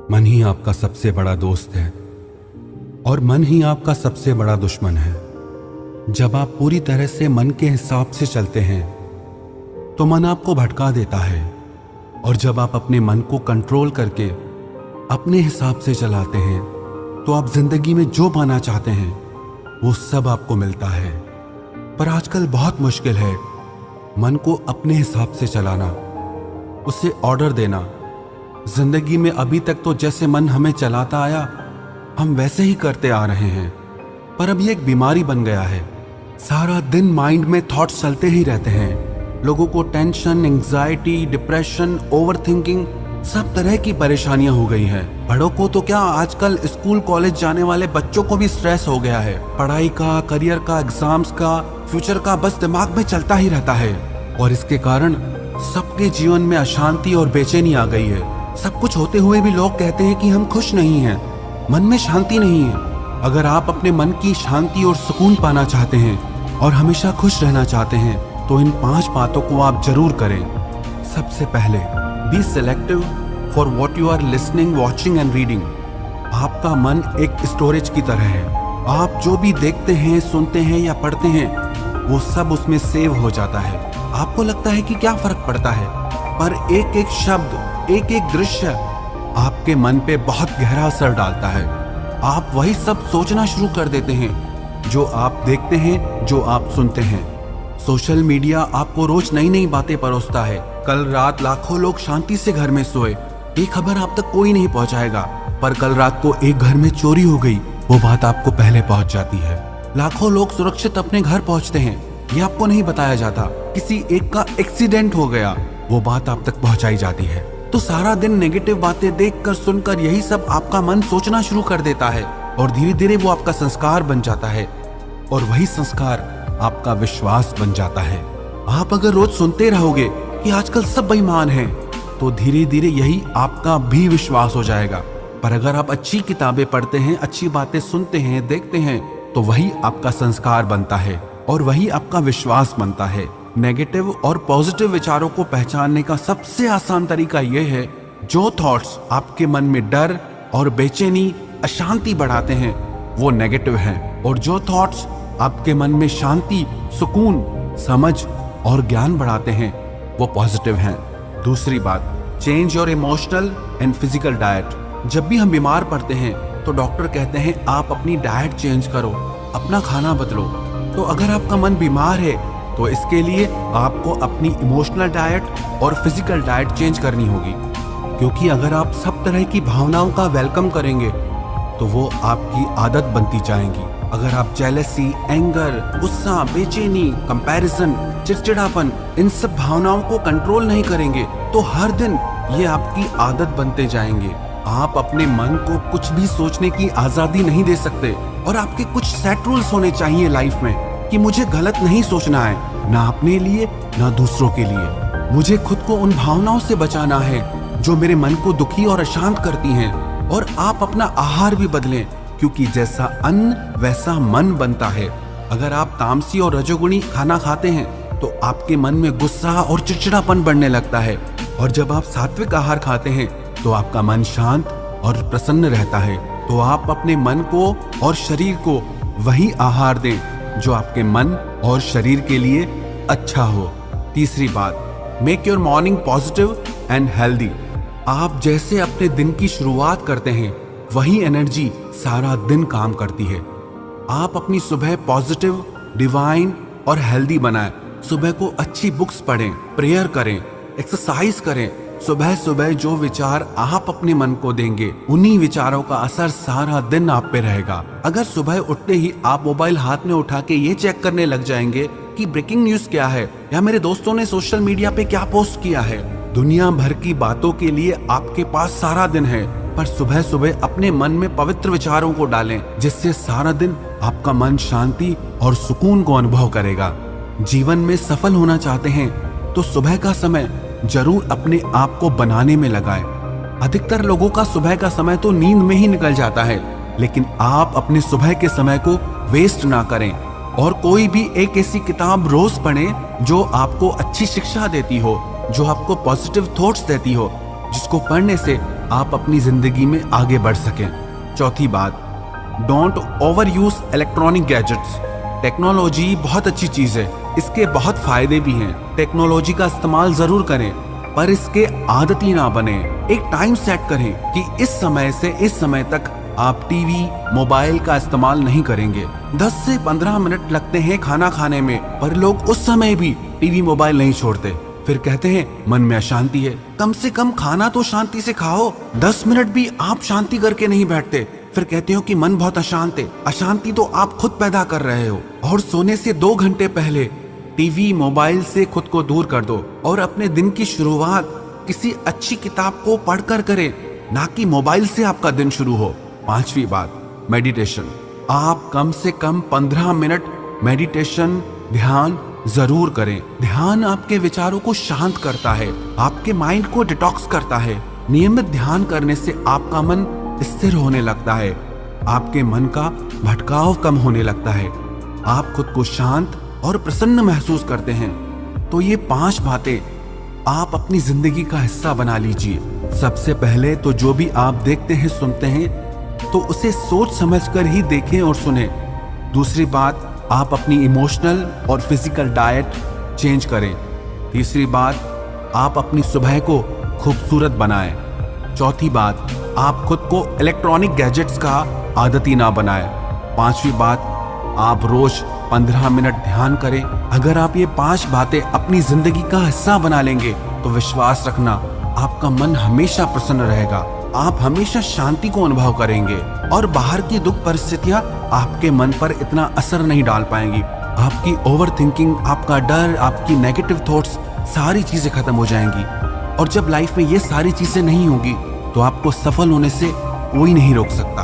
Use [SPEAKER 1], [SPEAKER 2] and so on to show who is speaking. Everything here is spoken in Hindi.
[SPEAKER 1] मन ही आपका सबसे बड़ा दोस्त है और मन ही आपका सबसे बड़ा दुश्मन है। जब आप पूरी तरह से मन के हिसाब से चलते हैं तो मन आपको भटका देता है, और जब आप अपने मन को कंट्रोल करके अपने हिसाब से चलाते हैं तो आप जिंदगी में जो पाना चाहते हैं वो सब आपको मिलता है। पर आजकल बहुत मुश्किल है मन को अपने हिसाब से चलाना, उसे ऑर्डर देना। जिंदगी में अभी तक तो जैसे मन हमें चलाता आया हम वैसे ही करते आ रहे हैं, पर अब ये एक बीमारी बन गया है। सारा दिन माइंड में थॉट्स चलते ही रहते हैं। लोगों को टेंशन, एंग्जाइटी, डिप्रेशन, ओवरथिंकिंग, सब तरह की परेशानियां हो गई हैं। बड़ों को तो क्या, आजकल स्कूल कॉलेज जाने वाले बच्चों को भी स्ट्रेस हो गया है। पढ़ाई का, करियर का, एग्जाम्स का, फ्यूचर का बस दिमाग में चलता ही रहता है, और इसके कारण सबके जीवन में अशांति और बेचैनी आ गई है। सब कुछ होते हुए भी लोग कहते हैं कि हम खुश नहीं हैं, मन में शांति नहीं है। अगर आप अपने मन की शांति और सुकून पाना चाहते हैं और हमेशा खुश रहना चाहते हैं तो इन 5 बातों को आप जरूर करें। सबसे पहले, be selective for what you are listening, watching and reading. आपका मन एक स्टोरेज की तरह है। आप जो भी देखते हैं, सुनते हैं या पढ़ते हैं वो सब उसमें सेव हो जाता है। आपको लगता है कि क्या फर्क पड़ता है, पर एक एक शब्द, एक एक दृश्य आपके मन पे बहुत गहरा असर डालता है। आप वही सब सोचना शुरू कर देते हैं जो आप देखते हैं, जो आप सुनते हैं। सोशल मीडिया आपको रोज नई नई बातें परोसता है। कल रात लाखों लोग शांति से घर में सोए, ये खबर आप तक कोई नहीं पहुंचाएगा, पर कल रात को एक घर में चोरी हो गई, वो बात आपको पहले पहुंच जाती है। लाखों लोग सुरक्षित अपने घर पहुंचते हैं, ये आपको नहीं बताया जाता। किसी एक का एक्सीडेंट हो गया, वो बात आप तक पहुंचाई जाती है। तो सारा दिन नेगेटिव बातें देखकर, सुनकर यही सब आपका मन सोचना शुरू कर देता है, और धीरे धीरे वो आपका संस्कार बन जाता है, और वही संस्कार आपका विश्वास बन जाता है। आप अगर रोज सुनते रहोगे कि आजकल सब बेईमान हैं, तो धीरे धीरे यही आपका भी विश्वास हो जाएगा। पर अगर आप अच्छी किताबें पढ़ते हैं, अच्छी बातें सुनते हैं, देखते हैं, तो वही आपका संस्कार बनता है और वही आपका विश्वास बनता है। नेगेटिव और पॉजिटिव विचारों को पहचानने का सबसे आसान तरीका यह है, जो थॉट्स आपके मन में डर और बेचैनी, अशांति बढ़ाते हैं वो नेगेटिव हैं, और जो थॉट्स आपके मन में शांति, सुकून, समझ और ज्ञान बढ़ाते हैं वो पॉजिटिव हैं। दूसरी बात, change your emotional and physical diet. जब भी हम बीमार पड़ते हैं तो डॉक्टर कहते हैं आप अपनी डाइट चेंज करो, अपना खाना बदलो। तो अगर आपका मन बीमार है तो इसके लिए आपको अपनी इमोशनल डाइट और फिजिकल डाइट चेंज करनी होगी, क्योंकि अगर आप सब तरह की भावनाओं का वेलकम करेंगे तो वो आपकी आदत बनती जाएंगी। अगर आप जेलसी, एंगर, गुस्सा, बेचैनी, कंपैरिजन, चिड़चिड़ापन, इन सब भावनाओं को कंट्रोल नहीं करेंगे तो हर दिन ये आपकी आदत बनते जाएंगे। आप अपने मन को कुछ भी सोचने की आजादी नहीं दे सकते, और आपके कुछ सेट रूल्स होने चाहिए लाइफ में कि मुझे गलत नहीं सोचना है, ना अपने लिए ना दूसरों के लिए। मुझे खुद को उन भावनाओं से बचाना है जो मेरे मन को दुखी और अशांत करती हैं। और आप अपना आहार भी बदलें, क्योंकि जैसा अन्न वैसा मन बनता है। अगर आप तामसी और रजोगुणी खाना खाते हैं तो आपके मन में गुस्सा और चिड़चिड़ापन बढ़ने लगता है, और जब आप सात्विक आहार खाते हैं तो आपका मन शांत और प्रसन्न रहता है। तो आप अपने मन को और शरीर को वही आहार दें जो आपके मन और शरीर के लिए अच्छा हो। तीसरी बात, make your morning positive and healthy. आप जैसे अपने दिन की शुरुआत करते हैं वही एनर्जी सारा दिन काम करती है। आप अपनी सुबह पॉजिटिव, डिवाइन और हेल्दी बनाएं। सुबह को अच्छी बुक्स पढ़ें, प्रेयर करें, एक्सरसाइज करें। सुबह सुबह जो विचार आप अपने मन को देंगे उन्हीं विचारों का असर सारा दिन आप पे रहेगा। अगर सुबह उठते ही आप मोबाइल हाथ में उठा के ये चेक करने लग जाएंगे कि ब्रेकिंग न्यूज क्या है या मेरे दोस्तों ने सोशल मीडिया पे क्या पोस्ट किया है, दुनिया भर की बातों के लिए आपके पास सारा दिन है। पर सुबह सुबह अपने मन में पवित्र विचारों को डालें, जिससे सारा दिन आपका मन शांति और सुकून को अनुभव करेगा। जीवन में सफल होना चाहते हैं तो सुबह का समय जरूर अपने आप को बनाने में लगाएं। अधिकतर लोगों का सुबह का समय तो नींद में ही निकल जाता है, लेकिन आप अपने सुबह के समय को वेस्ट ना करें, और कोई भी एक ऐसी किताब रोज पढ़ें जो आपको अच्छी शिक्षा देती हो, जो आपको पॉजिटिव थॉट्स देती हो, जिसको पढ़ने से आप अपनी जिंदगी में आगे बढ़ सकें। चौथी बात, don't over use electronic gadgets. Technology बहुत अच्छी चीज है, इसके बहुत फायदे भी हैं। टेक्नोलॉजी का इस्तेमाल जरूर करें, पर इसके आदती ना बने। एक टाइम सेट करें कि इस समय से इस समय तक आप टीवी मोबाइल का इस्तेमाल नहीं करेंगे। 10 से 15 मिनट लगते हैं खाना खाने में, पर लोग उस समय भी टीवी मोबाइल नहीं छोड़ते। फिर कहते हैं मन में अशांति है। कम से कम खाना तो शांति से खाओ। 10 मिनट भी आप शांति करके नहीं बैठते, फिर कहते हो कि मन बहुत अशांत है। अशांति तो आप खुद पैदा कर रहे हो। और सोने से 2 घंटे पहले टीवी मोबाइल से खुद को दूर कर दो और अपने दिन की शुरुआत किसी अच्छी किताब को पढ़कर करें, ना कि मोबाइल से आपका दिन शुरू हो। 5वीं बात, मेडिटेशन। आप कम से कम 15 मिनट मेडिटेशन ध्यान जरूर करें। ध्यान आपके विचारों को शांत करता है, आपके माइंड को डिटॉक्स करता है। नियमित ध्यान करने से आपका मन स्थिर होने लगता है, आपके मन का भटकाव कम होने लगता है, आप खुद को शांत और प्रसन्न महसूस करते हैं। तो ये 5 बातें आप अपनी जिंदगी का हिस्सा बना लीजिए। सबसे पहले तो जो भी आप देखते हैं सुनते हैं तो उसे सोच समझकर ही देखें और सुने। दूसरी बात, आप अपनी इमोशनल और फिजिकल डाइट चेंज करें। तीसरी बात, आप अपनी सुबह को खूबसूरत बनाएं। चौथी बात, आप खुद को इलेक्ट्रॉनिक गैजेट्स का आदती ना बनाएं। 5वीं बात, आप रोज 15 मिनट ध्यान करें। अगर आप ये 5 बातें अपनी जिंदगी का हिस्सा बना लेंगे तो विश्वास रखना, आपका मन हमेशा प्रसन्न रहेगा, आप हमेशा शांति को अनुभव करेंगे और बाहर की दुख परिस्थितियां आपके मन पर इतना असर नहीं डाल पाएंगी। आपकी ओवर थिंकिंग, आपका डर, आपकी नेगेटिव थॉट्स, सारी चीजें खत्म हो जाएंगी। और जब लाइफ में ये सारी चीजें नहीं होंगी तो आपको सफल होने से कोई नहीं रोक सकता।